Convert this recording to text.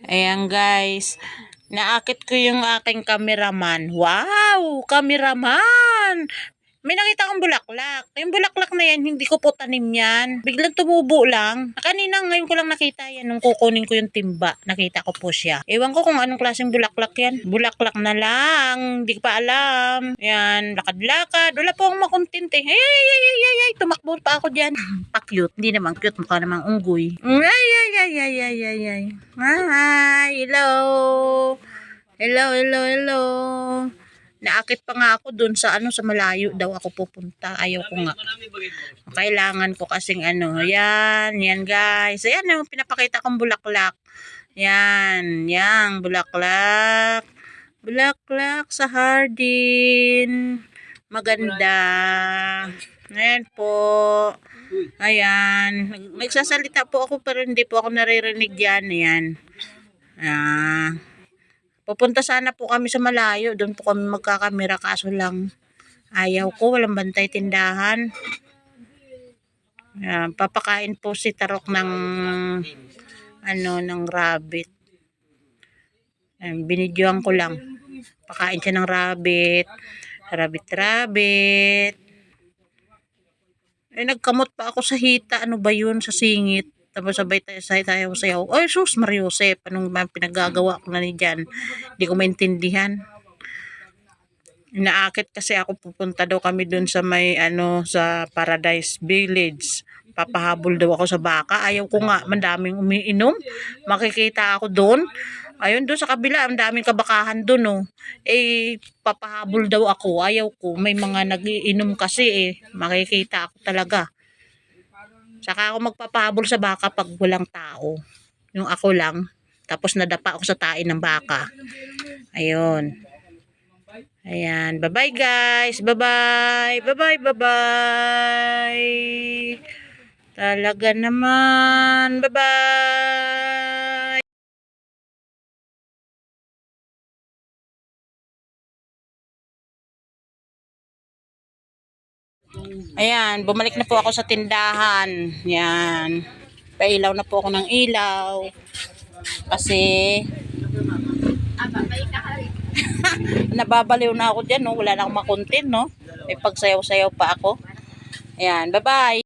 Ayan guys, naakit ko yung aking cameraman. Wow! Cameraman! May nakita akong bulaklak. Yung bulaklak na yan, hindi ko po tanim yan. Biglang tumubo lang. Kanina ngayon ko lang nakita yan nung kukunin ko yung timba. Nakita ko po siya. Ewan ko kung anong klaseng bulaklak yan. Bulaklak na lang. Hindi ko pa alam. Yan, lakad-lakad. Wala po akong makontent eh. Ay, tumakbo pa ako dyan. Pa-cute. Hindi naman cute. Mukha namang unggoy. Ay. Hi, hello. Hello. Naakit pa nga ako dun sa sa malayo daw ako pupunta. Ayaw ko nga. Kailangan ko kasing yan guys. Ayan yung pinapakita kong bulaklak. Yan, bulaklak. Bulaklak sa hardin. Maganda. Ayan po. Ayan. Nagsasalita po ako pero hindi po ako naririnig yan. Ayan. Pupunta sana po kami sa malayo. Doon po kami magkakamera kaso lang ayaw ko. Walang bantay tindahan. Papakain po si Tarok ng ng rabbit. Binidyoan ko lang. Pakain siya ng rabbit. Rabbit. Nagkamot pa ako sa hita. Ano ba yun? Sa singit. Tapos sabay tayo sayaw. Ay, sus, Mariosep. Anong pinagagawa ko na ni dyan? Hindi ko maintindihan. Inaakit kasi ako, pupunta daw kami dun sa may sa Paradise Village. Papahabol daw ako sa baka. Ayaw ko nga, mandaming umiinom. Makikita ako doon. Ayun, doon sa kabila, ang daming kabakahan doon, papahabol daw ako. Ayaw ko, may mga nagiinom kasi makikita ako talaga. Saka ako magpapahabol sa baka pag walang tao. Yung ako lang. Tapos nadapa ako sa tain ng baka. Ayun. Ayan. Bye-bye guys. Bye-bye. Talaga naman. Bye-bye. Ayan, bumalik na po ako sa tindahan. Yan. Pailaw na po ako ng ilaw. Kasi nababaliw na ako dyan, no? Wala na akong makontent, no? May pagsayaw-sayaw pa ako. Ayan, bye-bye.